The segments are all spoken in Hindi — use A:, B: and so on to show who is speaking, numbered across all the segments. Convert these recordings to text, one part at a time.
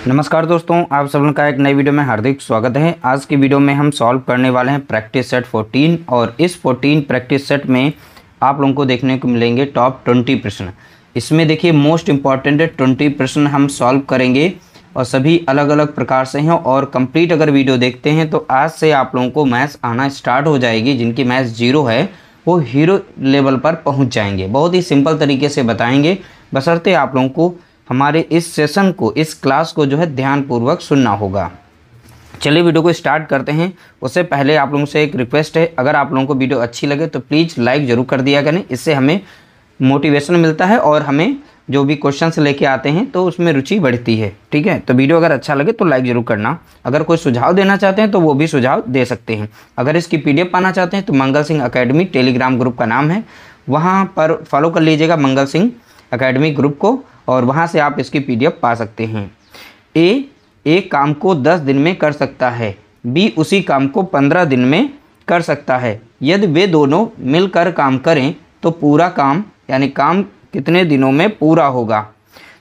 A: नमस्कार दोस्तों, आप सब लोगों का एक नई वीडियो में हार्दिक स्वागत है। आज की वीडियो में हम सॉल्व करने वाले हैं प्रैक्टिस सेट 14 और इस 14 प्रैक्टिस सेट में आप लोगों को देखने को मिलेंगे टॉप 20 प्रश्न। इसमें देखिए मोस्ट इम्पॉर्टेंट 20 प्रश्न हम सॉल्व करेंगे और सभी अलग अलग प्रकार से हैं। और कंप्लीट अगर वीडियो देखते हैं तो आज से आप लोगों को मैथ्स आना स्टार्ट हो जाएगी। जिनकी मैथ्स जीरो है वो हीरो लेवल पर पहुँच जाएंगे। बहुत ही सिंपल तरीके से बताएँगे, बशर्ते आप लोगों को हमारे इस सेशन को, इस क्लास को जो है ध्यानपूर्वक सुनना होगा। चलिए वीडियो को स्टार्ट करते हैं। उससे पहले आप लोगों से एक रिक्वेस्ट है, अगर आप लोगों को वीडियो अच्छी लगे तो प्लीज़ लाइक ज़रूर कर दिया करें। इससे हमें मोटिवेशन मिलता है और हमें जो भी क्वेश्चंस लेके आते हैं तो उसमें रुचि बढ़ती है। ठीक है, तो वीडियो अगर अच्छा लगे तो लाइक ज़रूर करना। अगर कोई सुझाव देना चाहते हैं तो वो भी सुझाव दे सकते हैं। अगर इसकी PDF पाना चाहते हैं तो Mangal Singh academy Telegram group का नाम है, वहाँ पर फॉलो कर लीजिएगा मंगल सिंह अकेडमी ग्रुप को और वहाँ से आप इसकी PDF पा सकते हैं। ए एक काम को 10 दिन में कर सकता है, बी उसी काम को 15 दिन में कर सकता है। यदि वे दोनों मिलकर काम करें तो पूरा काम यानी काम कितने दिनों में पूरा होगा।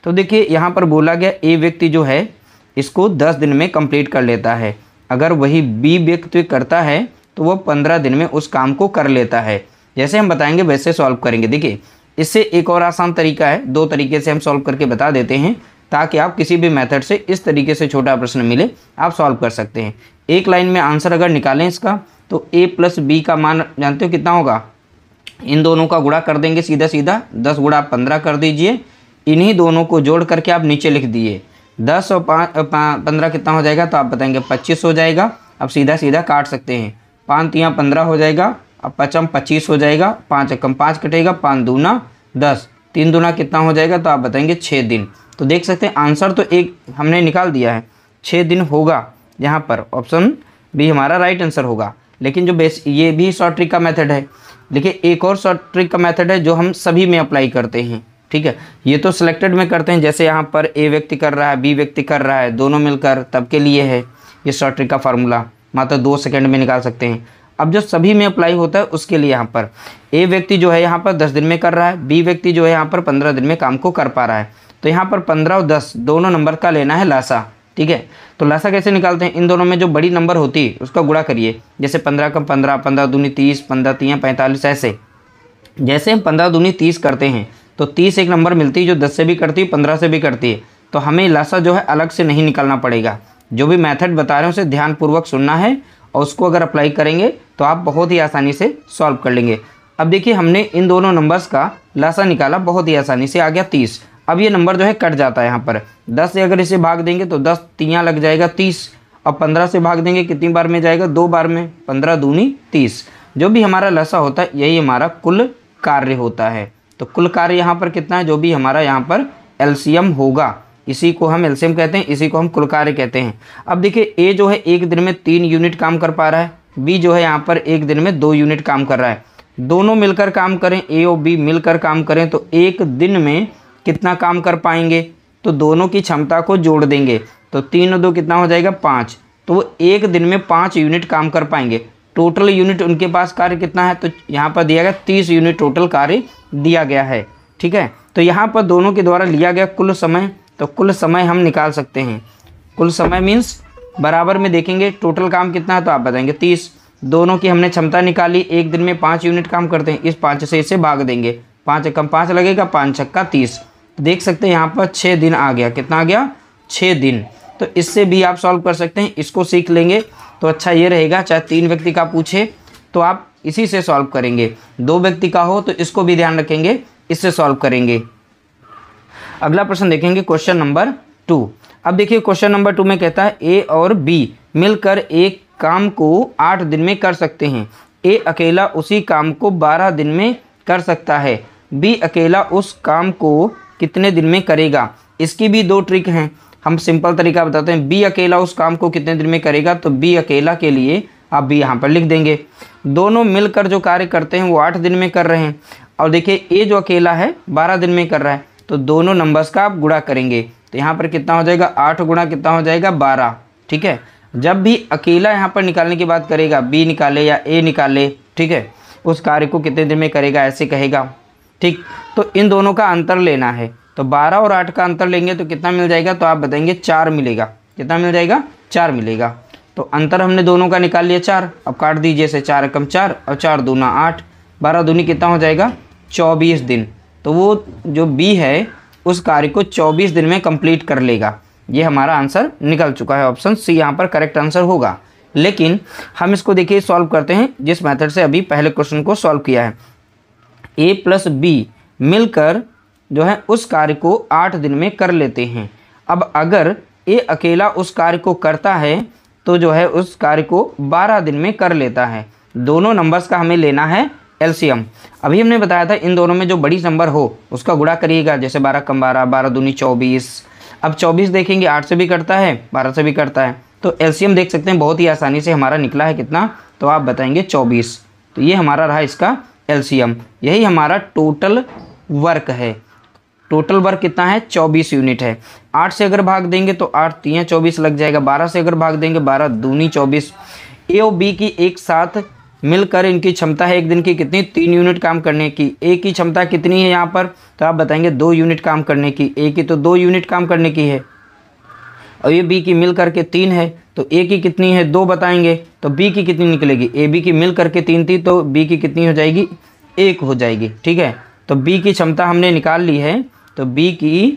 A: तो देखिए यहाँ पर बोला गया ए व्यक्ति जो है इसको 10 दिन में कंप्लीट कर लेता है। अगर वही बी व्यक्ति करता है तो वो 15 दिन में उस काम को कर लेता है। जैसे हम बताएंगे वैसे सॉल्व करेंगे। देखिए इससे एक और आसान तरीका है, दो तरीके से हम सॉल्व करके बता देते हैं ताकि आप किसी भी मेथड से इस तरीके से छोटा प्रश्न मिले आप सॉल्व कर सकते हैं। एक लाइन में आंसर अगर निकालें इसका तो a प्लस बी का मान जानते हो कितना होगा। इन दोनों का गुणा कर देंगे सीधा सीधा, 10 गुणा 15 कर दीजिए। इन्हीं दोनों को जोड़ करके आप नीचे लिख दिए। 10 और 15 कितना हो जाएगा तो आप बताएंगे 25 हो जाएगा। अब सीधा सीधा काट सकते हैं, 5 तियाँ 15 हो जाएगा, अब 5 25 हो जाएगा, 5 एकम 5 कटेगा, 5 दूना 10, 3 दूना कितना हो जाएगा तो आप बताएंगे 6 दिन। तो देख सकते हैं आंसर तो एक हमने निकाल दिया है, 6 दिन होगा। यहाँ पर ऑप्शन बी हमारा राइट आंसर होगा। लेकिन जो ये भी शॉर्ट ट्रिक का मेथड है। देखिए एक और शॉर्ट ट्रिक का मेथड है जो हम सभी में अप्लाई करते हैं। ठीक है, ये तो सिलेक्टेड में करते हैं, जैसे यहाँ पर ए व्यक्ति कर रहा है, बी व्यक्ति कर रहा है, दोनों मिलकर तब के लिए है ये शॉर्ट ट्रिक का फार्मूला, मात्र 2 सेकंड में निकाल सकते हैं। अब जो सभी में अप्लाई होता है उसके लिए यहाँ पर ए व्यक्ति जो है यहाँ पर 10 दिन में कर रहा है, बी व्यक्ति जो है यहाँ पर 15 दिन में काम को कर पा रहा है। तो यहाँ पर 15 और 10 दोनों नंबर का लेना है लासा। ठीक है, तो लासा कैसे निकालते हैं, इन दोनों में जो बड़ी नंबर होती है उसका गुणा करिए। जैसे 15 का 15, 15 दूनी 30, 15 तियाँ 45, ऐसे जैसे हम 15 दूनी 30 करते हैं तो 30 एक नंबर मिलती है जो 10 से भी करती है, 15 से भी करती है। तो हमें लासा जो है अलग से नहीं निकालना पड़ेगा। जो भी मेथड बता रहे हैं उसे ध्यानपूर्वक सुनना है और उसको अगर अप्लाई करेंगे तो आप बहुत ही आसानी से सॉल्व कर लेंगे। अब देखिए हमने इन दोनों नंबर्स का लासा निकाला, बहुत ही आसानी से आ गया 30। अब ये नंबर जो है कट जाता है यहाँ पर, 10 से अगर इसे भाग देंगे तो 10 तियाँ लग जाएगा 30। अब 15 से भाग देंगे कितनी बार में जाएगा, 2 बार में, 15 दूनी 30। जो भी हमारा लासा होता है यही हमारा कुल कार्य होता है। तो कुल कार्य यहाँ पर कितना है, जो भी हमारा यहाँ पर एलसीएम होगा, इसी को हम एलसीएम कहते हैं, इसी को हम कुल कार्य कहते हैं। अब देखिए ए जो है एक दिन में 3 यूनिट काम कर पा रहा है, बी जो है यहाँ पर एक दिन में 2 यूनिट काम कर रहा है। दोनों मिलकर काम करें, ए और बी मिलकर काम करें तो एक दिन में कितना काम कर पाएंगे, तो दोनों की क्षमता को जोड़ देंगे तो 3 और 2 कितना हो जाएगा 5। तो वो एक दिन में 5 यूनिट काम कर पाएंगे। टोटल यूनिट उनके पास कार्य कितना है, तो यहाँ पर दिया गया 30 यूनिट टोटल कार्य दिया गया है। ठीक है, तो यहाँ पर दोनों के द्वारा लिया गया कुल समय, तो कुल समय हम निकाल सकते हैं। कुल समय मीन्स बराबर में देखेंगे टोटल काम कितना है तो आप बताएंगे 30। दोनों की हमने क्षमता निकाली, एक दिन में 5 यूनिट काम करते हैं, इस 5 से इसे भाग देंगे, 5 एकम 5 लगेगा, 5 छक्का 30। देख सकते हैं यहाँ पर 6 दिन आ गया, कितना आ गया 6 दिन। तो इससे भी आप सॉल्व कर सकते हैं, इसको सीख लेंगे तो अच्छा ये रहेगा। चाहे 3 व्यक्ति का पूछे तो आप इसी से सॉल्व करेंगे, 2 व्यक्ति का हो तो इसको भी ध्यान रखेंगे, इससे सॉल्व करेंगे। अगला प्रश्न देखेंगे क्वेश्चन नंबर 2। अब देखिए क्वेश्चन नंबर 2 में कहता है ए और बी मिलकर एक काम को 8 दिन में कर सकते हैं। ए अकेला उसी काम को 12 दिन में कर सकता है, बी अकेला उस काम को कितने दिन में करेगा। इसकी भी 2 ट्रिक हैं, हम सिंपल तरीका बताते हैं। बी अकेला उस काम को कितने दिन में करेगा, तो बी अकेला के लिए आप बी यहाँ पर लिख देंगे। दोनों मिलकर जो कार्य करते हैं वो 8 दिन में कर रहे हैं। और देखिए ए जो अकेला है 12 दिन में कर रहा है, तो दोनों नंबर्स का आप गुणा करेंगे तो यहाँ पर कितना हो जाएगा 8 गुणा कितना हो जाएगा 12। ठीक है, जब भी अकेला यहाँ पर निकालने की बात करेगा, बी निकाले या ए निकाले, ठीक है, उस कार्य को कितने दिन में करेगा ऐसे कहेगा। ठीक, तो इन दोनों का अंतर लेना है। तो 12 और 8 का अंतर लेंगे तो कितना मिल जाएगा, तो आप बताएंगे 4 मिलेगा। कितना मिल जाएगा, 4 मिलेगा। तो अंतर हमने दोनों का निकाल लिया 4। अब काट दीजिए इसे, 4 एकम 4 और 4 दूना 8, 12 दूनी कितना हो जाएगा, 24 दिन। तो वो जो बी है उस कार्य को 24 दिन में कंप्लीट कर लेगा। ये हमारा आंसर निकल चुका है, ऑप्शन सी यहाँ पर करेक्ट आंसर होगा। लेकिन हम इसको देखिए सॉल्व करते हैं जिस मेथड से अभी पहले क्वेश्चन को सॉल्व किया है। ए प्लस बी मिलकर जो है उस कार्य को 8 दिन में कर लेते हैं। अब अगर ए अकेला उस कार्य को करता है तो जो है उस कार्य को 12 दिन में कर लेता है। दोनों नंबर्स का हमें लेना है एलसीएम। अभी हमने बताया था इन दोनों में जो बड़ी नंबर हो उसका गुणा करिएगा, जैसे 12 कम 12, 12 दूनी 24। अब 24 देखेंगे 8 से भी करता है, 12 से भी करता है, तो एलसीएम देख सकते हैं बहुत ही आसानी से हमारा निकला है कितना, तो आप बताएंगे 24। तो ये हमारा रहा इसका एलसीएम। यही हमारा टोटल वर्क है। टोटल वर्क कितना है, 24 यूनिट है। 8 से अगर भाग देंगे तो 8 3 24 लग जाएगा। 12 से अगर भाग देंगे 12 दूनी 24। ए और बी की एक साथ मिलकर इनकी क्षमता है एक दिन की कितनी, 3 यूनिट काम करने की। ए की क्षमता कितनी है यहाँ पर, तो आप बताएंगे 2 यूनिट काम करने की। ए की तो 2 यूनिट काम करने की है और ये बी की मिल करके 3 है, तो ए की कितनी है 2 बताएंगे, तो बी की कितनी निकलेगी, ए बी की मिल करके 3 थी तो बी की कितनी हो जाएगी, 1 हो जाएगी। ठीक है, तो बी की क्षमता हमने निकाल ली है, तो बी की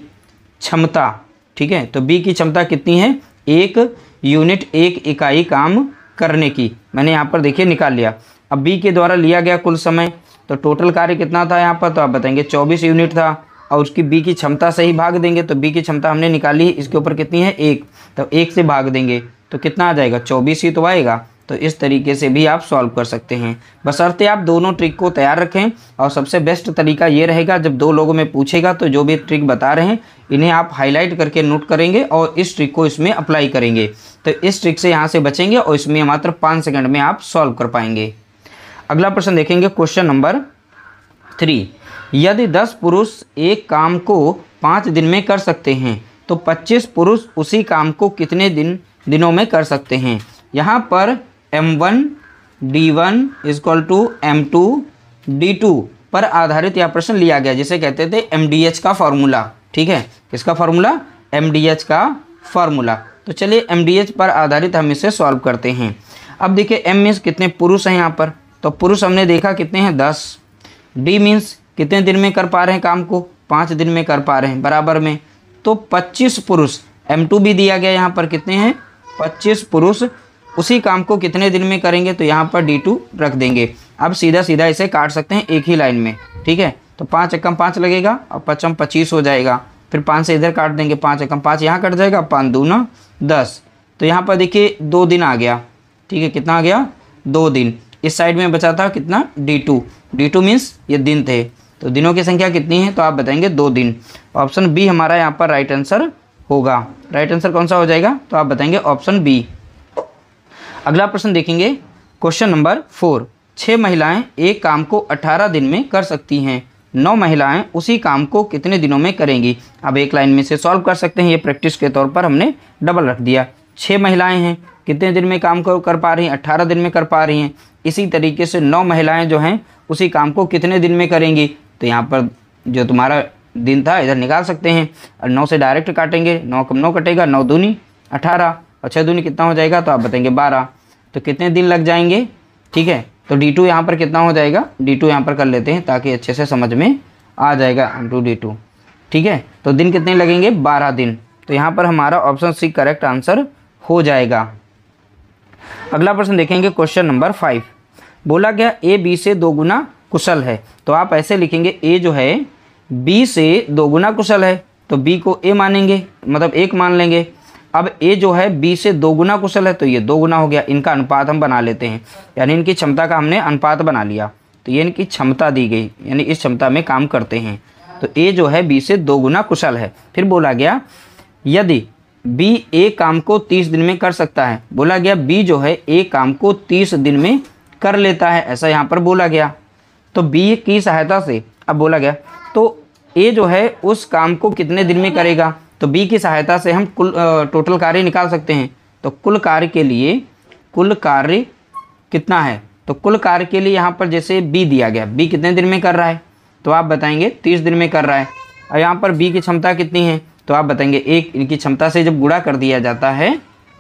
A: क्षमता, ठीक है, तो बी की क्षमता कितनी है, 1 यूनिट 1 इकाई काम करने की। मैंने यहाँ पर देखिए निकाल लिया। अब बी के द्वारा लिया गया कुल समय, तो टोटल कार्य कितना था यहाँ पर, तो आप बताएंगे 24 यूनिट था और उसकी बी की क्षमता से ही भाग देंगे, तो बी की क्षमता हमने निकाली है, इसके ऊपर कितनी है 1, तो 1 से भाग देंगे तो कितना आ जाएगा, 24 ही तो आएगा। तो इस तरीके से भी आप सॉल्व कर सकते हैं, बशर्ते आप दोनों ट्रिक को तैयार रखें। और सबसे बेस्ट तरीका ये रहेगा, जब 2 लोगों में पूछेगा तो जो भी ट्रिक बता रहे हैं इन्हें आप हाईलाइट करके नोट करेंगे और इस ट्रिक को इसमें अप्लाई करेंगे, तो इस ट्रिक से यहाँ से बचेंगे और इसमें मात्र 5 सेकंड में आप सॉल्व कर पाएंगे। अगला प्रश्न देखेंगे, क्वेश्चन नंबर 3। यदि 10 पुरुष एक काम को 5 दिन में कर सकते हैं तो 25 पुरुष उसी काम को कितने दिनों में कर सकते हैं। यहाँ पर M1 D1 = M2 D2 पर आधारित यह प्रश्न लिया गया, जिसे कहते थे MDH का फॉर्मूला। ठीक है, किसका फॉर्मूला, MDH का फॉर्मूला। तो चलिए MDH पर आधारित हम इसे सॉल्व करते हैं। अब देखिए M मीन्स कितने पुरुष हैं यहाँ पर, तो पुरुष हमने देखा कितने हैं 10। D मीन्स कितने दिन में कर पा रहे हैं काम को, 5 दिन में कर पा रहे हैं, बराबर में तो 25 पुरुष। M2 भी दिया गया यहाँ पर कितने हैं, 25 पुरुष उसी काम को कितने दिन में करेंगे, तो यहाँ पर D2 रख देंगे। अब सीधा सीधा इसे काट सकते हैं एक ही लाइन में। ठीक है, तो 5 एकम 5 लगेगा और 5 25 हो जाएगा। फिर 5 से इधर काट देंगे, 5 एकम 5 यहाँ कट जाएगा, 5 दूना 10। तो यहाँ पर देखिए 2 दिन आ गया। ठीक है, कितना आ गया, 2 दिन। इस साइड में बचा था कितना, D2 मीन्स ये दिन थे, तो दिनों की संख्या कितनी है, तो आप बताएंगे 2 दिन। ऑप्शन बी हमारा यहाँ पर राइट आंसर होगा। राइट आंसर कौन सा हो जाएगा, तो आप बताएंगे ऑप्शन बी। अगला प्रश्न देखेंगे, क्वेश्चन नंबर 4। 6 महिलाएं एक काम को 18 दिन में कर सकती हैं, 9 महिलाएं उसी काम को कितने दिनों में करेंगी। अब एक लाइन में से सॉल्व कर सकते हैं, ये प्रैक्टिस के तौर पर हमने डबल रख दिया। 6 महिलाएं हैं, कितने दिन में काम को कर पा रही हैं, 18 दिन में कर पा रही हैं। इसी तरीके से 9 महिलाएं जो हैं उसी काम को कितने दिन में करेंगी, तो यहाँ पर जो तुम्हारा दिन था इधर निकाल सकते हैं और 9 से डायरेक्ट काटेंगे, 9 कम 9 कटेगा, 9 दूनी 18 और 6 दूनी कितना हो जाएगा, तो आप बताएंगे 12। तो कितने दिन लग जाएंगे। ठीक है, तो D2 यहाँ पर कितना हो जाएगा, D2 यहाँ पर कर लेते हैं ताकि अच्छे से समझ में आ जाएगा, M2 D2। ठीक है, तो दिन कितने लगेंगे, 12 दिन। तो यहाँ पर हमारा ऑप्शन सी करेक्ट आंसर हो जाएगा। अगला प्रश्न देखेंगे, क्वेश्चन नंबर 5। बोला गया A B से 2 गुना कुशल है, तो आप ऐसे लिखेंगे A जो है B से 2 गुना कुशल है, तो B को A मानेंगे, मतलब 1 मान लेंगे। अब A जो है B से 2 गुना कुशल है, तो ये 2 गुना हो गया। इनका अनुपात हम बना लेते हैं, यानी इनकी क्षमता का हमने अनुपात बना लिया, तो ये इनकी क्षमता दी गई, यानी इस क्षमता में काम करते हैं। तो A जो है B से 2 गुना कुशल है। फिर बोला गया यदि B A काम को 30 दिन में कर सकता है, बोला गया B जो है A काम को 30 दिन में कर लेता है, ऐसा यहाँ पर बोला गया। तो B की सहायता से, अब बोला गया तो A जो है उस काम को कितने दिन में करेगा, तो B की सहायता से हम कुल टोटल कार्य निकाल सकते हैं। तो कुल कार्य के लिए कुल कार्य कितना है, तो कुल कार्य के लिए यहाँ पर जैसे B दिया गया, B कितने दिन में कर रहा है, तो आप बताएंगे 30 दिन में कर रहा है। और यहाँ पर बी की क्षमता कितनी है, तो आप बताएंगे एक इनकी क्षमता से जब गुणा कर दिया जाता है,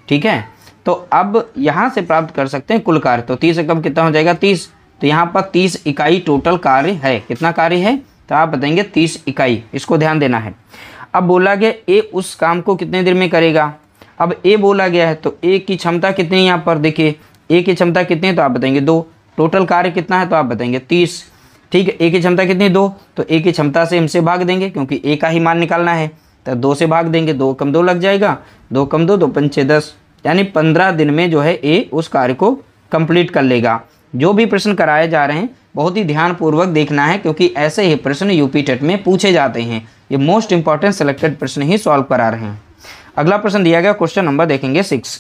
A: ठीक है, तो अब यहाँ से प्राप्त कर सकते हैं कुल कार्य। तो 30 से कम कितना हो जाएगा 30, तो यहाँ पर 30 इकाई टोटल कार्य है। कितना कार्य है, तो आप बताएंगे 30 इकाई, इसको ध्यान देना है। अब बोला गया ए उस काम को कितने देर में करेगा। अब ए बोला गया है तो ए की क्षमता कितनी है, यहाँ पर देखिए ए की क्षमता कितनी है, तो आप बताएंगे 2। टोटल कार्य कितना है, तो आप बताएंगे 30। ठीक है, ए की क्षमता कितनी 2, तो ए की क्षमता से हमसे भाग देंगे क्योंकि ए का ही मान निकालना है, तो 2 से भाग देंगे, 2 कम 2 लग जाएगा, 2 कम 2, 2 पंच 10, यानी 15 दिन में जो है ए उस कार्य को कंप्लीट कर लेगा। जो भी प्रश्न कराए जा रहे हैं बहुत ही ध्यानपूर्वक देखना है क्योंकि ऐसे ही प्रश्न यूपी टेट में पूछे जाते हैं। ये मोस्ट इंपॉर्टेंट सेलेक्टेड प्रश्न ही सॉल्व करा रहे हैं। अगला प्रश्न दिया गया, क्वेश्चन नंबर देखेंगे 6।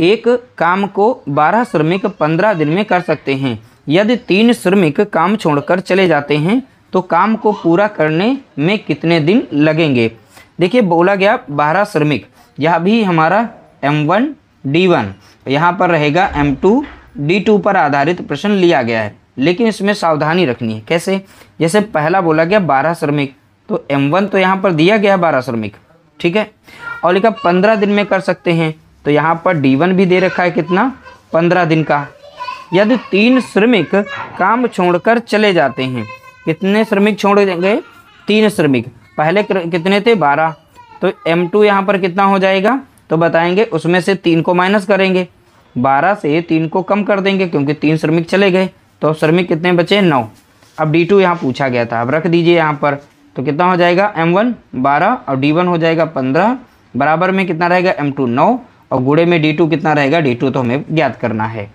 A: एक काम को 12 श्रमिक 15 दिन में कर सकते हैं। यदि 3 श्रमिक काम छोड़कर चले जाते हैं तो काम को पूरा करने में कितने दिन लगेंगे। देखिए बोला गया 12 श्रमिक, यह भी हमारा M1 D1 यहाँ पर रहेगा M2 D2 पर आधारित प्रश्न लिया गया है, लेकिन इसमें सावधानी रखनी है। कैसे, जैसे पहला बोला गया 12 श्रमिक, तो M1 तो यहाँ पर दिया गया 12 श्रमिक, ठीक है, और लिखा 15 दिन में कर सकते हैं, तो यहाँ पर D1 भी दे रखा है कितना 15 दिन का। यदि 3 श्रमिक काम छोड़कर चले जाते हैं, कितने श्रमिक छोड़ गए 3 श्रमिक, पहले कितने थे 12, तो M2 यहाँ पर कितना हो जाएगा, तो बताएंगे उसमें से 3 को माइनस करेंगे, 12 से 3 को कम कर देंगे क्योंकि 3 श्रमिक चले गए, तो अब श्रमिक कितने बचे 9। अब D2 यहाँ पूछा गया था, अब रख दीजिए यहाँ पर, तो कितना हो जाएगा M1 12 और D1 हो जाएगा 15, बराबर में कितना रहेगा M2 9 और गुणे में D2 कितना रहेगा, D2 तो हमें ज्ञात करना है।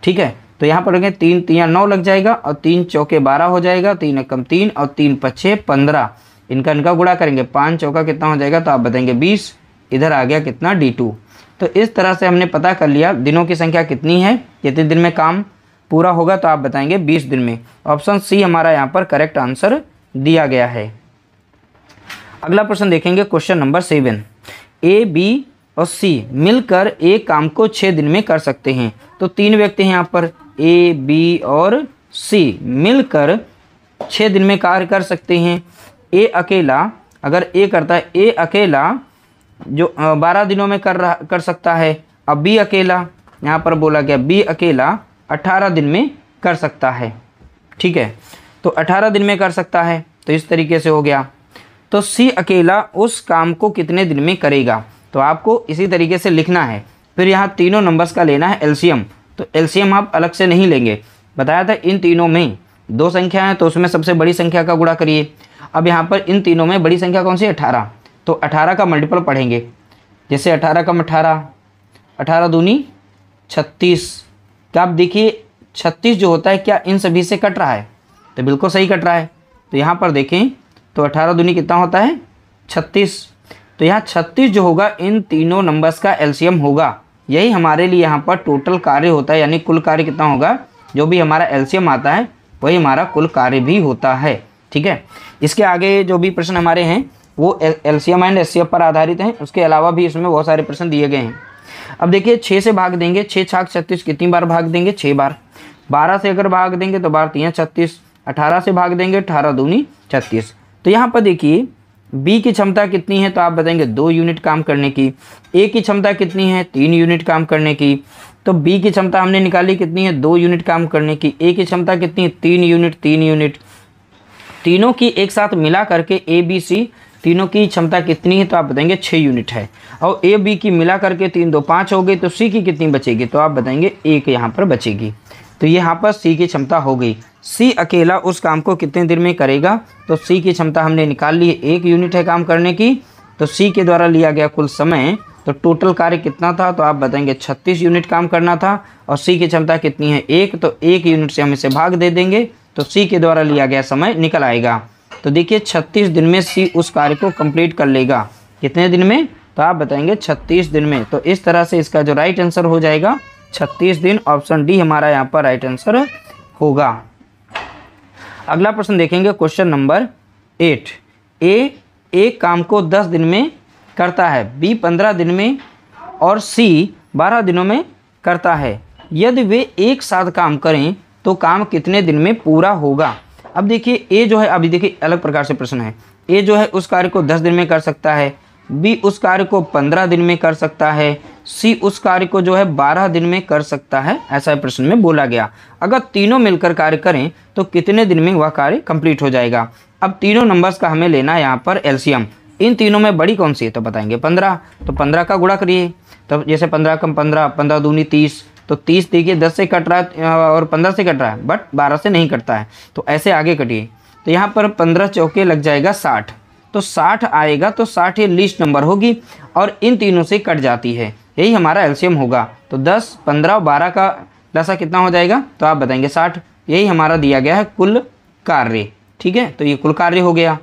A: ठीक है, तो यहाँ पर 3 3 9 लग जाएगा और 3 चौके 12 हो जाएगा, 3 एकम 3 और 3 पछे 15, इनका गुणा करेंगे, 5 चौका कितना हो जाएगा, तो आप बताएंगे 20, इधर आ गया कितना D2। तो इस तरह से हमने पता कर लिया दिनों की संख्या कितनी है, कितने दिन में काम पूरा होगा, तो आप बताएंगे 20 दिन में। ऑप्शन सी हमारा यहाँ पर करेक्ट आंसर दिया गया है। अगला प्रश्न देखेंगे, क्वेश्चन नंबर 7। ए, बी और सी मिलकर एक काम को 6 दिन में कर सकते हैं। तो 3 व्यक्ति हैं यहाँ पर, ए, बी और सी मिलकर 6 दिन में कार्य कर सकते हैं। ए अकेला, अगर ए करता है, ए अकेला जो 12 दिनों में कर सकता है। अब बी अकेला, यहाँ पर बोला गया बी अकेला 18 दिन में कर सकता है। ठीक है, तो 18 दिन में कर सकता है, तो इस तरीके से हो गया। तो सी अकेला उस काम को कितने दिन में करेगा, तो आपको इसी तरीके से लिखना है। फिर यहाँ तीनों नंबर्स का लेना है एलसीएम, तो एलसीएम आप अलग से नहीं लेंगे, बताया था इन तीनों में 2 संख्या है तो उसमें सबसे बड़ी संख्या का गुणा करिए। अब यहाँ पर इन तीनों में बड़ी संख्या कौन सी है 18, तो 18 का मल्टीपल पढ़ेंगे, जैसे 18 कम 18, 18 दूनी 36। क्या आप देखिए 36 जो होता है क्या इन सभी से कट रहा है, तो बिल्कुल सही कट रहा है। तो यहाँ पर देखें तो 18 दूनी कितना होता है 36, तो यहाँ 36 जो होगा इन तीनों नंबर्स का एलसीएम होगा। यही हमारे लिए यहाँ पर टोटल कार्य होता है, यानी कुल कार्य कितना होगा, जो भी हमारा एलसीएम आता है वही हमारा कुल कार्य भी होता है। ठीक है, इसके आगे जो भी प्रश्न हमारे हैं वो एलसीएम एंड एचसीएफ पर आधारित हैं, उसके अलावा भी इसमें बहुत सारे प्रश्न दिए गए हैं। अब देखिए 6 से भाग देंगे, 6 छाक 36 कितनी बार भाग देंगे 6 बार। 12 से अगर भाग देंगे तो 12 3 36, 18 से भाग देंगे 18 दूनी 36। तो यहाँ पर देखिए बी की क्षमता कितनी है, तो आप बताएंगे 2 यूनिट काम करने की। ए की क्षमता कितनी है 3 यूनिट काम करने की। तो बी की क्षमता हमने निकाली कितनी है 2 यूनिट काम करने की। ए की क्षमता कितनी है 3 यूनिट 3 यूनिट। तीनों की एक साथ मिला करके ए बी सी तीनों की क्षमता कितनी है, तो आप बताएंगे 6 यूनिट है। और ए बी की मिला करके 3 2 5 हो गई, तो सी की कितनी बचेगी, तो आप बताएंगे 1 यहाँ पर बचेगी। तो यहाँ पर सी की क्षमता हो गई। सी अकेला उस काम को कितने दिन में करेगा, तो सी की क्षमता हमने निकाल ली है 1 यूनिट है काम करने की। तो सी के द्वारा लिया गया कुल समय, तो टोटल कार्य कितना था, तो आप बताएंगे 36 यूनिट काम करना था। और सी की क्षमता कितनी है 1, तो 1 यूनिट से हम इसे भाग दे देंगे, तो सी के द्वारा लिया गया समय निकल आएगा। तो देखिए 36 दिन में सी उस कार्य को कंप्लीट कर लेगा। कितने दिन में, तो आप बताएंगे 36 दिन में। तो इस तरह से इसका जो राइट आंसर हो जाएगा 36 दिन। ऑप्शन डी हमारा यहाँ पर राइट आंसर होगा। अगला प्रश्न देखेंगे, क्वेश्चन नंबर 8। ए एक काम को 10 दिन में करता है, बी 15 दिन में और सी 12 दिनों में करता है। यदि वे एक साथ काम करें तो काम कितने दिन में पूरा होगा। अब देखिए ए जो है, अभी देखिए अलग प्रकार से प्रश्न है। ए जो है उस कार्य को 10 दिन में कर सकता है, बी उस कार्य को 15 दिन में कर सकता है, सी उस कार्य को जो है 12 दिन में कर सकता है, ऐसा प्रश्न में बोला गया। अगर तीनों मिलकर कार्य करें तो कितने दिन में वह कार्य कंप्लीट हो जाएगा। अब तीनों नंबर्स का हमें लेना है यहाँ पर एलसीएम। इन तीनों में बड़ी कौन सी है तो बताएंगे 15, तो 15 का गुणा करिए। तो जैसे 15 कम 15, 15 दूनी 30, तो 30 देखिए 10 से कट रहा है और 15 से कट रहा है, बट 12 से नहीं कटता है, तो ऐसे आगे कटिए। तो यहाँ पर 15 चौके लग जाएगा 60, तो 60 आएगा, तो 60 ये लीस्ट नंबर होगी और इन तीनों से कट जाती है, यही हमारा एलसीएम होगा। तो 10, 15 और 12 का लसा कितना हो जाएगा तो आप बताएंगे 60। यही हमारा दिया गया है कुल कार्य, ठीक है। तो ये कुल कार्य हो गया।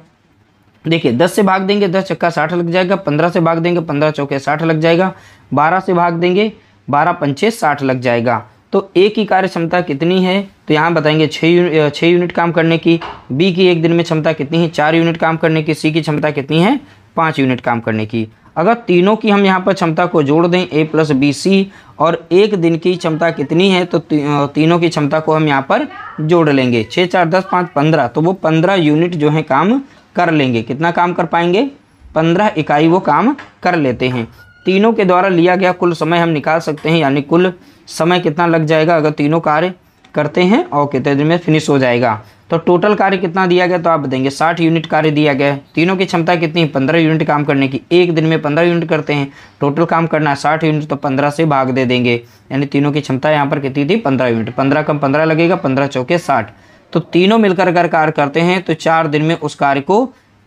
A: देखिए 10 से भाग देंगे 10 चक्का 60 लग जाएगा, 15 से भाग देंगे 15 चौके 60 लग जाएगा, 12 से भाग देंगे 12 पंचे 60 लग जाएगा। तो ए की कार्य क्षमता कितनी है तो यहाँ बताएंगे 6 यूनिट काम करने की, बी की एक दिन में क्षमता कितनी है 4 यूनिट काम करने की, सी की क्षमता कितनी है 5 यूनिट काम करने की। अगर तीनों की हम यहाँ पर क्षमता को जोड़ दें ए प्लस बी सी, और एक दिन की क्षमता कितनी है तो तीनों की क्षमता को हम यहाँ पर जोड़ लेंगे, 6 4 10 5 15, तो वो 15 यूनिट जो है काम कर लेंगे। कितना काम कर पाएंगे 15 इकाई वो काम कर लेते हैं। तीनों के द्वारा लिया गया कुल समय हम निकाल सकते हैं, यानी कुल समय कितना लग जाएगा अगर तीनों कार्य करते हैं और कितने दिन में फिनिश हो जाएगा। तो टोटल कार्य कितना दिया गया तो आप बताएंगे 60 यूनिट कार्य दिया गया है। तीनों की क्षमता कितनी 15 यूनिट काम करने की, एक दिन में 15 यूनिट करते हैं, टोटल काम करना है 60 यूनिट, तो 15 से भाग दे देंगे, यानी तीनों की क्षमता यहाँ पर कितनी थी 15 यूनिट। 15 कम 15 लगेगा, 15 चौके 60, तो तीनों मिलकर अगर कार्य करते हैं तो 4 दिन में उस कार्य को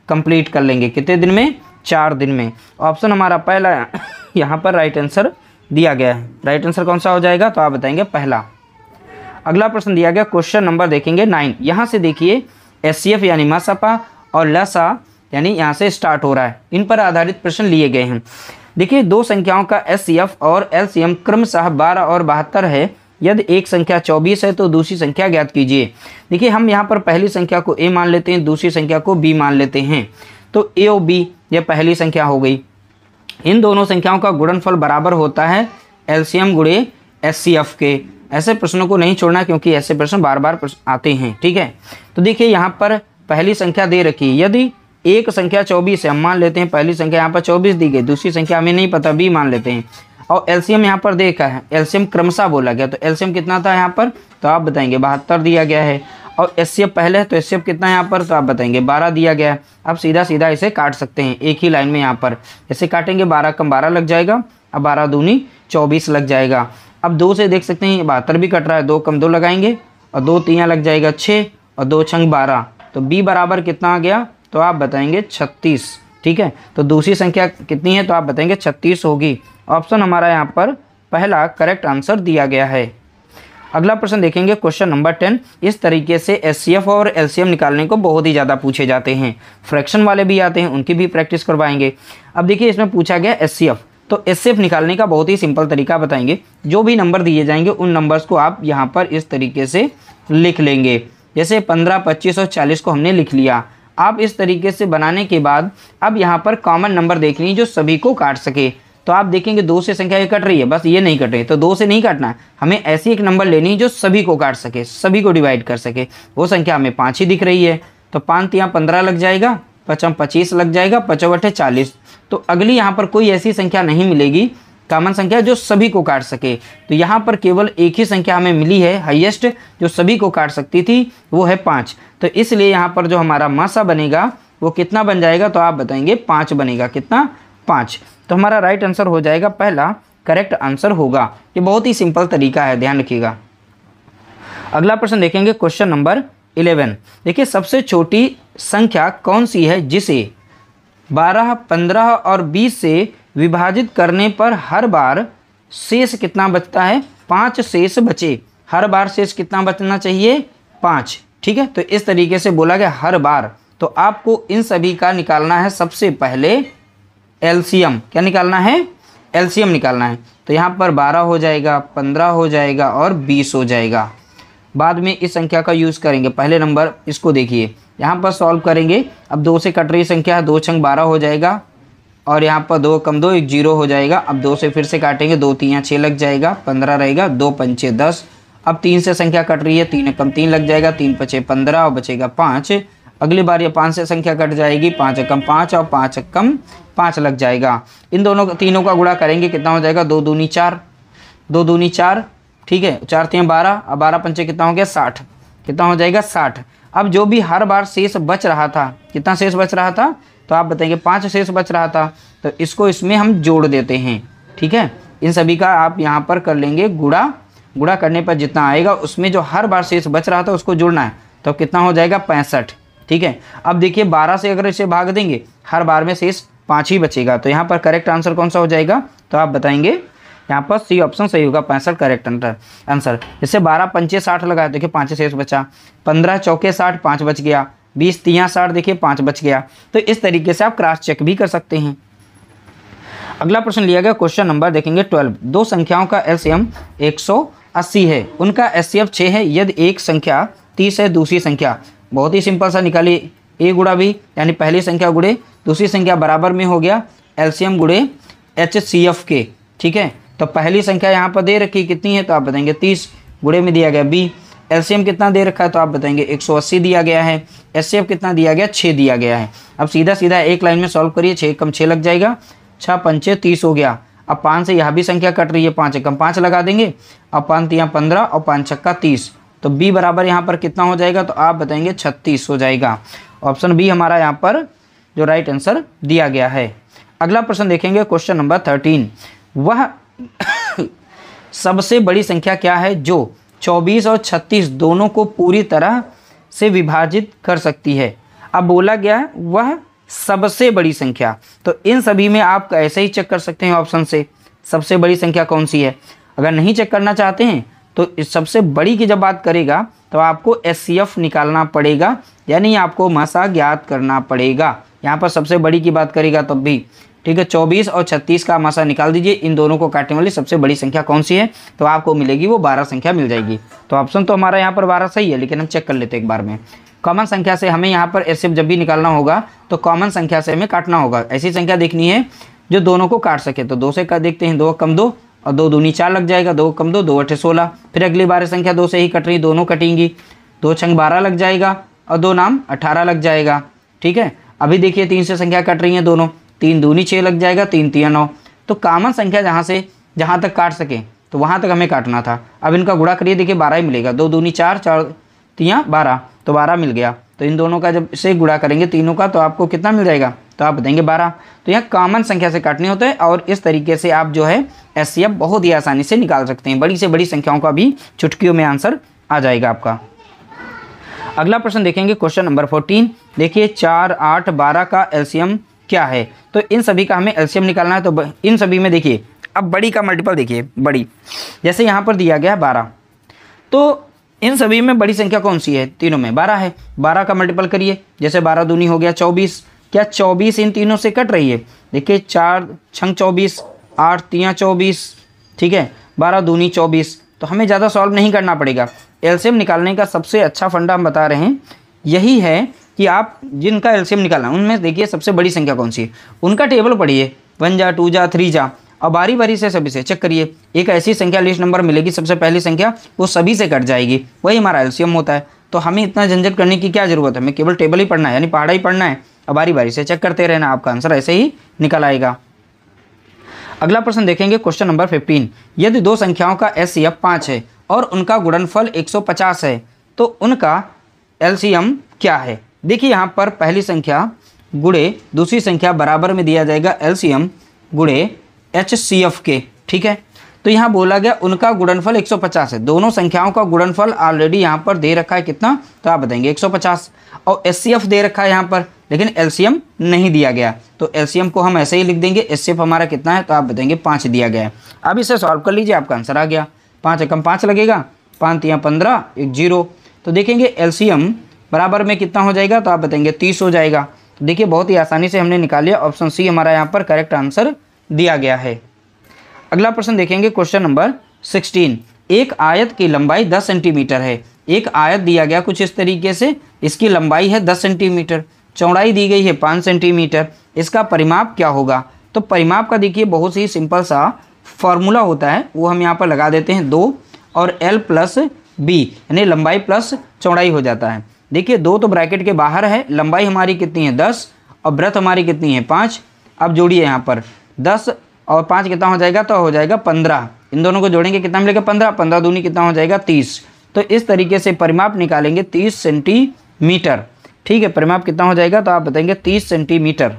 A: कंप्लीट कर लेंगे। कितने दिन में 4 दिन में। ऑप्शन हमारा पहला यहाँ पर राइट आंसर दिया गया है। राइट आंसर कौन सा हो जाएगा तो आप बताएंगे पहला। अगला प्रश्न दिया गया क्वेश्चन नंबर देखेंगे 9। यहाँ से देखिए एचसीएफ यानी मासपा और लसा यानी यहाँ से स्टार्ट हो रहा है, इन पर आधारित प्रश्न लिए गए हैं। देखिए दो संख्याओं का एचसीएफ और एलसीएम क्रमशः 12 और 72 है। यदि एक संख्या 24 है तो दूसरी संख्या ज्ञात कीजिए। देखिए हम यहाँ पर पहली संख्या को ए मान लेते हैं, दूसरी संख्या को बी मान लेते हैं। तो ए और बी यह पहली संख्या हो गई। इन दोनों संख्याओं का गुणनफल बराबर होता है एलसीएम गुणे एचसीएफ के। ऐसे प्रश्नों को नहीं छोड़ना क्योंकि ऐसे प्रश्न बार बार आते हैं, ठीक है। तो देखिए यहाँ पर पहली संख्या दे रखी है, यदि एक संख्या 24 है, हम मान लेते हैं पहली संख्या यहाँ पर 24 दी गई, दूसरी संख्या हमें नहीं पता बी मान लेते हैं, और एलसीएम यहाँ पर देखा है, एलसीएम क्रमशः बोला गया, तो एलसीएम कितना था यहाँ पर तो आप बताएंगे 72 दिया गया है, और एचसीएफ पहले है तो एचसीएफ कितना है यहाँ पर तो आप बताएंगे 12 दिया गया है। अब सीधा सीधा इसे काट सकते हैं एक ही लाइन में, यहाँ पर ऐसे काटेंगे 12 कम 12 लग जाएगा, अब 12 दूनी 24 लग जाएगा। अब 2 से देख सकते हैं 72 भी कट रहा है, 2 कम 2 लगाएंगे और 2 3 लग जाएगा 6 और 2 छंग 12, तो बी बराबर कितना आ गया तो आप बताएंगे 36, ठीक है। तो दूसरी संख्या कितनी है तो आप बताएंगे 36 होगी। ऑप्शन हमारा यहाँ पर पहला करेक्ट आंसर दिया गया है। अगला प्रश्न देखेंगे क्वेश्चन नंबर 10। इस तरीके से एचसीएफ और एलसीएम निकालने को बहुत ही ज़्यादा पूछे जाते हैं, फ्रैक्शन वाले भी आते हैं, उनकी भी प्रैक्टिस करवाएंगे। अब देखिए इसमें पूछा गया एचसीएफ, तो एचसीएफ निकालने का बहुत ही सिंपल तरीका बताएंगे। जो भी नंबर दिए जाएंगे उन नंबर्स को आप यहाँ पर इस तरीके से लिख लेंगे, जैसे 15, 25 और 40 को हमने लिख लिया। आप इस तरीके से बनाने के बाद अब यहाँ पर कॉमन नंबर देख लीजिए जो सभी को काट सके। तो आप देखेंगे 2 से संख्या ये कट रही है, बस ये नहीं कट रही है, तो 2 से नहीं काटना है, हमें ऐसी एक नंबर लेनी है जो सभी को काट सके, सभी को डिवाइड कर सके। वो संख्या हमें 5 ही दिख रही है, तो 5 यहाँ 15 लग जाएगा, 5 25 लग जाएगा, 5 40। तो अगली यहाँ पर कोई ऐसी संख्या नहीं मिलेगी कॉमन संख्या जो सभी को काट सके। तो यहाँ पर केवल एक ही संख्या हमें मिली है हाईएस्ट जो सभी को काट सकती थी, वो है 5। तो इसलिए यहाँ पर जो हमारा मासा बनेगा वो कितना बन जाएगा तो आप बताएंगे 5 बनेगा। कितना 5। तो हमारा राइट आंसर हो जाएगा पहला करेक्ट आंसर होगा। ये बहुत ही सिंपल तरीका है, ध्यान रखिएगा। अगला प्रश्न देखेंगे क्वेश्चन नंबर 11। देखिए सबसे छोटी संख्या कौन सी है जिसे 12, 15 और 20 से विभाजित करने पर हर बार शेष कितना बचता है 5 शेष बचे। हर बार शेष कितना बचना चाहिए 5, ठीक है। तो इस तरीके से बोला गया हर बार, तो आपको इन सभी का निकालना है सबसे पहले एलसीएम। क्या निकालना है एलसीएम निकालना है। तो यहाँ पर 12 हो जाएगा, 15 हो जाएगा और 20 हो जाएगा। बाद में इस संख्या का यूज़ करेंगे। पहले नंबर इसको देखिए, यहाँ पर सॉल्व करेंगे। अब 2 से कट रही संख्या है, 2 छंग 12 हो जाएगा, और यहाँ पर 2 कम 2 1 0 हो जाएगा। अब 2 से फिर से काटेंगे, 2 3 6 लग जाएगा, 15 रहेगा, 2 पंचे 10 अब 3 से संख्या कट रही है, 3 एकम 3 लग जाएगा, 3 पचे 15 और बचेगा 5। अगली बार ये 5 से संख्या कट जाएगी, 5 एकम 5 और 5 एकम 5 लग जाएगा। इन दोनों तीनों का गुणा करेंगे, कितना हो जाएगा, 2 दूनी 4, 2 दूनी 4, ठीक है, 4 3 12, अब 12 पंचे कितना हो गया 60, कितना हो जाएगा 60। अब जो भी हर बार शेष बच रहा था, कितना शेष बच रहा था, तो आप बताएंगे 5 शेष बच रहा था, तो इसको इसमें हम जोड़ देते हैं, ठीक है। इन सभी का आप यहाँ पर कर लेंगे गुणा, गुणा करने पर जितना आएगा उसमें जो हर बार शेष बच रहा था उसको जोड़ना है, तो कितना हो जाएगा 65, ठीक है। अब देखिए 12 से अगर इसे भाग देंगे, हर बार में शेष 5 ही बचेगा, तो यहाँ पर करेक्ट आंसर कौन सा हो जाएगा, तो आप बताएंगे यहाँ पर सी ऑप्शन सही होगा, 65 करेक्ट आंसर। इससे 12 पंचे 60 लगाया, देखिए 5 शेष बचा, 15 चौके 60, 5 बच गया, 20 तियाँ 60, देखिए 5 बच गया। तो इस तरीके से आप क्रॉस चेक भी कर सकते हैं। अगला प्रश्न लिया गया क्वेश्चन नंबर देखेंगे 12। दो संख्याओं का एलसीएम 180 है, उनका एचसीएफ 6 है, यदि एक संख्या 30 है, दूसरी संख्या, बहुत ही सिंपल सा निकालिए, ए गुणा बी, यानी पहली संख्या गुणे दूसरी संख्या बराबर में हो गया एलसीएम गुणे एचसीएफ के, ठीक है। तो पहली संख्या यहाँ पर दे रखी कितनी है, तो आप बताएंगे 30, गुणे में दिया गया बी, एलसीएम कितना दे रखा है, तो आप बताएंगे 180 दिया गया है, एचसीएफ कितना दिया गया 6 दिया गया है। अब सीधा सीधा एक लाइन में सॉल्व करिए, 6 एकम 6 लग जाएगा, 6 पंचे 30 हो गया। अब 5 से यहाँ भी संख्या कट रही है, 5 एकम 5 लगा देंगे, अब 5 तियाँ 15 और 5 छक्का 30, तो बी बराबर यहाँ पर कितना हो जाएगा, तो आप बताएंगे 36 हो जाएगा। ऑप्शन बी हमारा यहाँ पर जो राइट आंसर दिया गया है। अगला प्रश्न देखेंगे क्वेश्चन नंबर 13। वह सबसे बड़ी संख्या क्या है जो 24 और 36 दोनों को पूरी तरह से विभाजित कर सकती है। अब बोला गया है वह सबसे बड़ी संख्या, तो इन सभी में आप ऐसे ही चेक कर सकते हैं ऑप्शन से, सबसे बड़ी संख्या कौन सी है। अगर नहीं चेक करना चाहते हैं तो इस सबसे बड़ी की जब बात करेगा तो आपको एचसीएफ निकालना पड़ेगा, यानी आपको मासा ज्ञात करना पड़ेगा। यहाँ पर सबसे बड़ी की बात करेगा तब भी, ठीक है। 24 और 36 का मासा निकाल दीजिए, इन दोनों को काटने वाली सबसे बड़ी संख्या कौन सी है, तो आपको मिलेगी वो 12 संख्या मिल जाएगी। तो ऑप्शन तो हमारा यहाँ पर 12 सही है, लेकिन हम चेक कर लेते हैं एक बार में। कॉमन संख्या से हमें यहाँ पर एचसीएफ जब भी निकालना होगा तो कॉमन संख्या से हमें काटना होगा, ऐसी संख्या देखनी है जो दोनों को काट सके। तो 2 से का देखते हैं, 2 कम 2 और 2 दूनी 4 लग जाएगा, 2 कम 2, 2 अठे 16। फिर अगली बार संख्या 2 से ही कट रही, दोनों कटेंगी, 2 छंग 12 लग जाएगा और 2 नाम 18 लग जाएगा, ठीक है। अभी देखिए 3 से संख्या कट रही है दोनों, 3 दूनी 6 लग जाएगा, 3 तियाँ 9। तो कॉमन संख्या जहाँ तक काट सके तो वहाँ तक हमें काटना था। अब इनका गुणा करिए, देखिए 12 ही मिलेगा, 2 दूनी 4, 4 तियाँ 12, तो 12 मिल गया। तो इन दोनों का जब से गुणा करेंगे तीनों का, तो आपको कितना मिल जाएगा, तो आप बताएंगे 12। तो यहाँ कॉमन संख्या से काटनी होता है, और इस तरीके से आप जो है एचसीएफ बहुत ही आसानी से निकाल सकते हैं। बड़ी से बड़ी संख्याओं का भी चुटकियों में आंसर आ जाएगा आपका। अगला प्रश्न देखेंगे क्वेश्चन नंबर 14। देखिए 4, 8, 12 का एलसीएम क्या है। तो इन सभी का हमें एलसीएम निकालना है। तो इन सभी में देखिए, अब बड़ी का मल्टीपल देखिए, बड़ी जैसे यहाँ पर दिया गया 12, तो इन सभी में बड़ी संख्या कौन सी है, तीनों में 12 है। 12 का मल्टीपल करिए, जैसे 12 दूनी हो गया 24, क्या 24 इन तीनों से कट रही है, देखिए 4 छंग 24, 8 तियाँ 24, ठीक है, 12 दूनी 24। तो हमें ज़्यादा सॉल्व नहीं करना पड़ेगा। एलसीएम निकालने का सबसे अच्छा फंडा हम बता रहे हैं यही है कि आप जिनका एलसीएम निकालना उनमें देखिए सबसे बड़ी संख्या कौन सी है, उनका टेबल पढ़िए, 1 जा 2 जा 3 जा, और बारी बारी से सभी से चेक करिए। एक ऐसी संख्या लिस्ट नंबर मिलेगी, सबसे पहली संख्या वो सभी से कट जाएगी, वही हमारा एलसीएम होता है। तो हमें इतना झंझट करने की क्या ज़रूरत है, हमें केवल टेबल ही पढ़ना है, यानी पहाड़ा ही पढ़ना है, और बारी बारी से चेक करते रहना, आपका आंसर ऐसे ही निकल आएगा। अगला प्रश्न देखेंगे क्वेश्चन नंबर 15। यदि दो संख्याओं का एचसीएफ 5 है और उनका गुणनफल 150 है तो उनका एलसीएम क्या है। देखिए यहाँ पर पहली संख्या गुणे दूसरी संख्या बराबर में दिया जाएगा एलसीएम गुणे एचसीएफ के, ठीक है। तो यहाँ बोला गया उनका गुणनफल 150 है, दोनों संख्याओं का गुणनफल ऑलरेडी यहाँ पर दे रखा है कितना, तो आप बताएंगे 150, और एचसीएफ दे रखा है यहाँ पर, लेकिन एलसीएम नहीं दिया गया। तो एलसीएम को हम ऐसे ही लिख देंगे, एचसीएफ हमारा कितना है, तो आप बताएंगे 5 दिया गया है। अब इसे सॉल्व कर लीजिए, आपका आंसर आ गया, 5 एकम 5 लगेगा, 5 तियाँ 15, 1 0। तो देखेंगे एलसीएम बराबर में कितना हो जाएगा, तो आप बताएंगे 30 हो जाएगा। तो देखिए बहुत ही आसानी से हमने निकाल लिया, ऑप्शन सी हमारा यहाँ पर करेक्ट आंसर दिया गया है। अगला प्रश्न देखेंगे क्वेश्चन नंबर 16। एक आयत की लंबाई 10 सेंटीमीटर है। एक आयत दिया गया कुछ इस तरीके से, इसकी लंबाई है 10 सेंटीमीटर, चौड़ाई दी गई है 5 सेंटीमीटर, इसका परिमाप क्या होगा। तो परिमाप का देखिए बहुत ही सिंपल सा फॉर्मूला होता है, वो हम यहाँ पर लगा देते हैं 2 और L प्लस बी यानी लंबाई प्लस चौड़ाई हो जाता है। देखिए 2 तो ब्रैकेट के बाहर है, लंबाई हमारी कितनी है 10 और ब्रेथ हमारी कितनी है 5। अब जोड़िए यहाँ पर 10 और 5 कितना हो जाएगा, तो हो जाएगा 15। इन दोनों को जोड़ेंगे कितना मिलेगा 15, 15 दूनी कितना हो जाएगा 30। तो इस तरीके से परिमाप निकालेंगे 30 सेंटीमीटर। ठीक है, परिमाप कितना हो जाएगा, तो आप बताएंगे 30 सेंटीमीटर।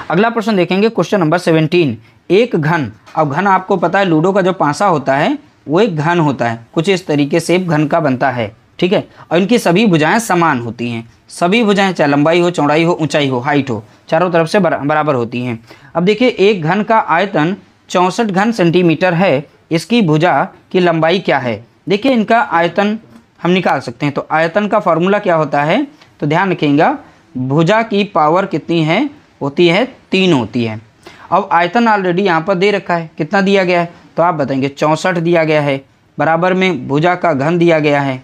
A: अगला प्रश्न देखेंगे क्वेश्चन नंबर 17। एक घन, अब घन आपको पता है लूडो का जो पासा होता है वो एक घन होता है, कुछ इस तरीके से घन का बनता है। ठीक है, और इनकी सभी भुजाएं समान होती हैं, सभी भुजाएं चाहे लंबाई हो, चौड़ाई हो, ऊंचाई हो, हाइट हो, चारों तरफ से बराबर होती हैं। अब देखिए एक घन का आयतन 64 घन सेंटीमीटर है, इसकी भुजा की लंबाई क्या है। देखिए इनका आयतन हम निकाल सकते हैं, तो आयतन का फॉर्मूला क्या होता है, तो ध्यान रखिएगा भुजा की पावर कितनी है, होती है 3 होती है। अब आयतन ऑलरेडी यहाँ पर दे रखा है, कितना दिया गया है, तो आप बताएंगे 64 दिया गया है, बराबर में भुजा का घन दिया गया है।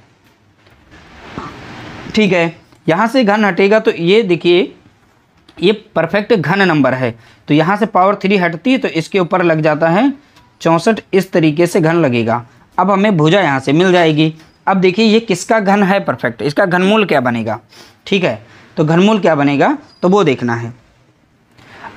A: ठीक है, यहाँ से घन हटेगा तो ये देखिए ये परफेक्ट घन नंबर है, तो यहाँ से पावर 3 हटती है तो इसके ऊपर लग जाता है 64, इस तरीके से घन लगेगा। अब हमें भुजा यहाँ से मिल जाएगी। अब देखिए ये किसका घन है परफेक्ट, इसका घनमूल क्या बनेगा। ठीक है, तो घनमूल क्या बनेगा तो वो देखना है।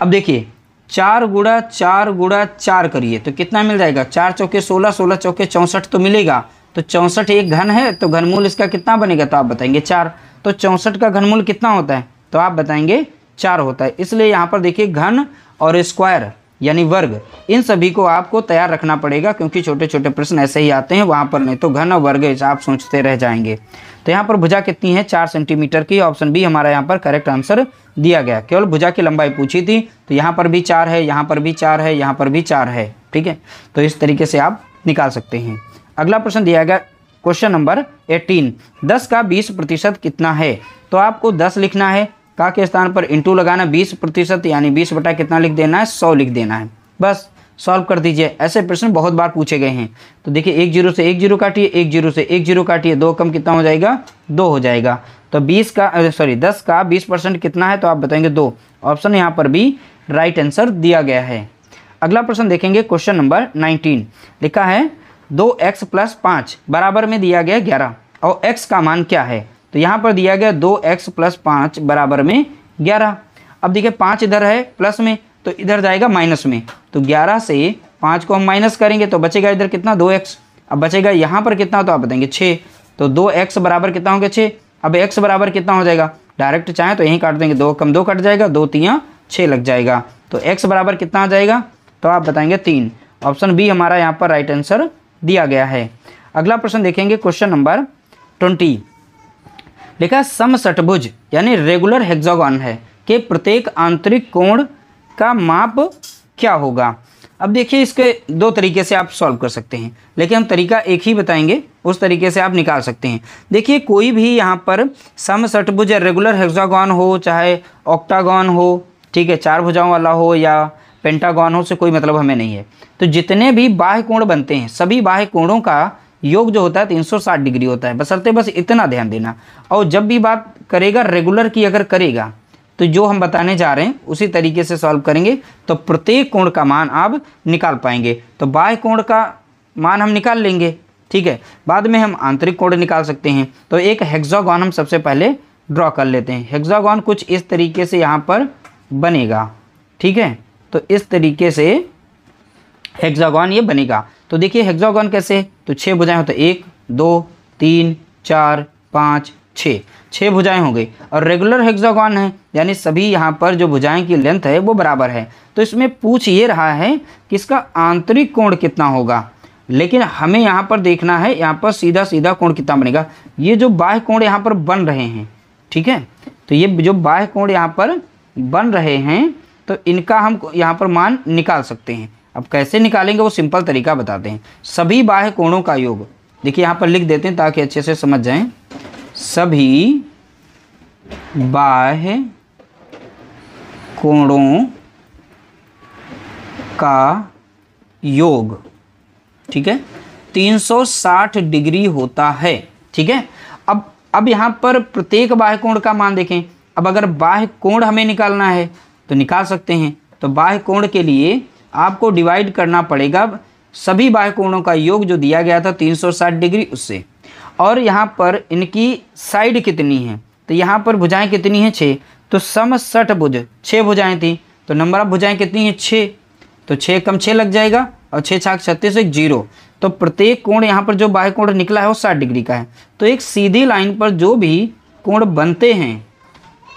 A: अब देखिए 4 गुणा 4 गुणा 4 करिए तो कितना मिल जाएगा, 4 चौके 16, 16 चौके 64 तो मिलेगा। तो 64 एक घन है, तो घनमूल इसका कितना बनेगा, तो आप बताएंगे 4। तो 64 का घनमूल कितना होता है, तो आप बताएंगे 4 होता है। इसलिए यहाँ पर देखिए घन और स्क्वायर यानी वर्ग, इन सभी को आपको तैयार रखना पड़ेगा, क्योंकि छोटे छोटे प्रश्न ऐसे ही आते हैं, वहाँ पर नहीं तो घन और वर्ग आप सोचते रह जाएंगे। तो यहाँ पर भुजा कितनी है 4 सेंटीमीटर की, ऑप्शन बी हमारा यहाँ पर करेक्ट आंसर दिया गया। केवल भुजा की लंबाई पूछी थी, तो यहाँ पर भी 4 है, यहाँ पर भी 4 है, यहाँ पर भी 4 है। ठीक है, तो इस तरीके से आप निकाल सकते हैं। अगला प्रश्न दिया गया क्वेश्चन नंबर 18, 10 का 20% कितना है। तो आपको 10 लिखना है, का के स्थान पर इंटू लगाना 20% यानी 20 बटा कितना लिख देना है 100 लिख देना है, बस सॉल्व कर दीजिए। ऐसे प्रश्न बहुत बार पूछे गए हैं। तो देखिए 1 0 से 1 0 काटिए, 1 0 से 1 0 काटिए, 2 कम कितना हो जाएगा 2 हो जाएगा। तो 10 का 20% कितना है, तो आप बताएंगे 2। ऑप्शन यहाँ पर भी राइट आंसर दिया गया है। अगला प्रश्न देखेंगे क्वेश्चन नंबर 19, लिखा है 2x + 5 बराबर में दिया गया 11 और x का मान क्या है। तो यहाँ पर दिया गया 2x + 5 बराबर में 11। अब देखिए 5 इधर है प्लस में, तो इधर जाएगा माइनस में, तो 11 से 5 को हम माइनस करेंगे तो बचेगा इधर कितना 2x। अब बचेगा यहाँ पर कितना, तो आप बताएंगे 6। तो 2x बराबर कितना हो गया 6। अब x बराबर कितना हो जाएगा, डायरेक्ट चाहे तो यहीं काट देंगे, 2 कम 2 कट जाएगा, 2 3 6 लग जाएगा। तो x बराबर कितना आ जाएगा, तो आप बताएंगे 3। ऑप्शन बी हमारा यहाँ पर राइट आंसर दिया गया है। अगला प्रश्न देखेंगे क्वेश्चन नंबर 20, लिखा समषटभुज यानी रेगुलर हेक्सागोन है कि प्रत्येक आंतरिक कोण का माप क्या होगा। अब देखिए इसके 2 तरीके से आप सॉल्व कर सकते हैं, लेकिन हम तरीका एक ही बताएंगे, उस तरीके से आप निकाल सकते हैं। देखिए कोई भी यहाँ पर समषटभुज या रेगुलर हेक्सागोन हो, चाहे ऑक्टागोन हो, ठीक है, 4 भुजाओं वाला हो या पेंटागोन हो, से कोई मतलब हमें नहीं है। तो जितने भी बाह्य कोण बनते हैं सभी बाह्य कोणों का योग जो होता है 360 डिग्री होता है, बशर्ते बस इतना ध्यान देना। और जब भी बात करेगा रेगुलर की अगर करेगा, तो जो हम बताने जा रहे हैं उसी तरीके से सॉल्व करेंगे, तो प्रत्येक कोण का मान आप निकाल पाएंगे। तो बाह्य कोण का मान हम निकाल लेंगे, ठीक है, बाद में हम आंतरिक कोण निकाल सकते हैं। तो एक हेक्सागोन हम सबसे पहले ड्रॉ कर लेते हैं। हेक्सागोन कुछ इस तरीके से यहाँ पर बनेगा, ठीक है, तो इस तरीके से हेक्सागोन ये बनेगा। तो देखिए हेक्सागोन कैसे, तो 6 भुजाएं हो, तो 1 2 3 4 5 6 भुजाएं हो गई। और रेगुलर हेक्सागोन है यानी सभी यहाँ पर जो भुजाएं की लेंथ है वो बराबर है। तो इसमें पूछ ये रहा है कि इसका आंतरिक कोण कितना होगा, लेकिन हमें यहाँ पर देखना है यहाँ पर सीधा सीधा कोण कितना बनेगा। ये जो बाह्य कोण यहाँ पर बन रहे हैं, ठीक है, तो ये जो बाह्य कोण यहाँ पर बन रहे हैं, तो इनका हम यहाँ पर मान निकाल सकते हैं। अब कैसे निकालेंगे वो सिंपल तरीका बताते हैं। सभी बाह्य कोणों का योग, देखिए यहाँ पर लिख देते हैं ताकि अच्छे से समझ जाएं। सभी बाह्य कोणों का योग, ठीक है, 360 डिग्री होता है, ठीक है। अब यहाँ पर प्रत्येक बाह्य कोण का मान देखें। अब अगर बाह्य कोण हमें निकालना है तो निकाल सकते हैं। तो बाह्य कोण के लिए आपको डिवाइड करना पड़ेगा सभी बाह्य कोणों का योग जो दिया गया था 360 डिग्री उससे। और यहाँ पर इनकी साइड कितनी है, तो यहाँ पर भुजाएं कितनी हैं 6, तो समषटभुज 6 भुजाएं थी, तो नंबर ऑफ भुजाएं कितनी हैं 6, तो 6 कम 6 लग जाएगा और 6 छाक 36 एक 0। तो प्रत्येक कोण यहाँ पर जो बाह्य कोण निकला है वो 60 डिग्री का है। तो एक सीधी लाइन पर जो भी कोण बनते हैं,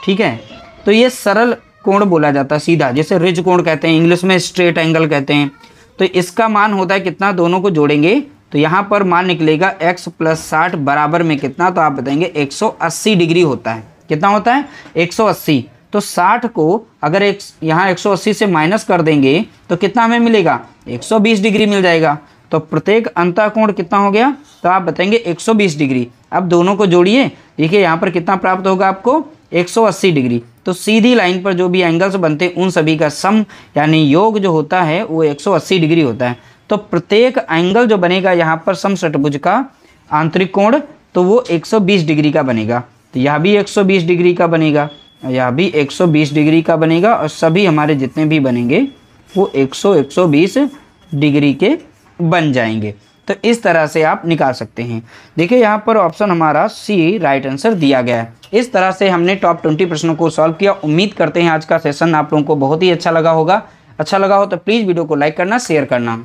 A: ठीक है, तो ये सरल कोण बोला जाता है, सीधा, जैसे रिज कोण कहते हैं, इंग्लिश में स्ट्रेट एंगल कहते हैं। तो इसका मान होता है कितना, दोनों को जोड़ेंगे तो यहाँ पर मान निकलेगा x + 60 बराबर में कितना, तो आप बताएंगे 180 डिग्री होता है। कितना होता है 180। तो 60 को अगर यहाँ 180 से माइनस कर देंगे तो कितना हमें मिलेगा 120 डिग्री मिल जाएगा। तो प्रत्येक अंतःकोण कितना हो गया, तो आप बताएंगे 120 डिग्री। अब दोनों को जोड़िए, देखिए यहाँ पर कितना प्राप्त होगा आपको 180 डिग्री। तो सीधी लाइन पर जो भी एंगल्स बनते हैं उन सभी का सम यानी योग जो होता है वो 180 डिग्री होता है। तो प्रत्येक एंगल जो बनेगा यहाँ पर समषटभुज का आंतरिक कोण, तो वो 120 डिग्री का बनेगा। तो यह भी 120 डिग्री का बनेगा, यह भी 120 डिग्री का बनेगा, और सभी हमारे जितने भी बनेंगे वो 120 डिग्री के बन जाएंगे। तो इस तरह से आप निकाल सकते हैं। देखिए यहाँ पर ऑप्शन हमारा सी राइट आंसर दिया गया है। इस तरह से हमने टॉप 20 प्रश्नों को सॉल्व किया। उम्मीद करते हैं आज का सेशन आप लोगों को बहुत ही अच्छा लगा होगा। अच्छा लगा हो तो प्लीज़ वीडियो को लाइक करना, शेयर करना।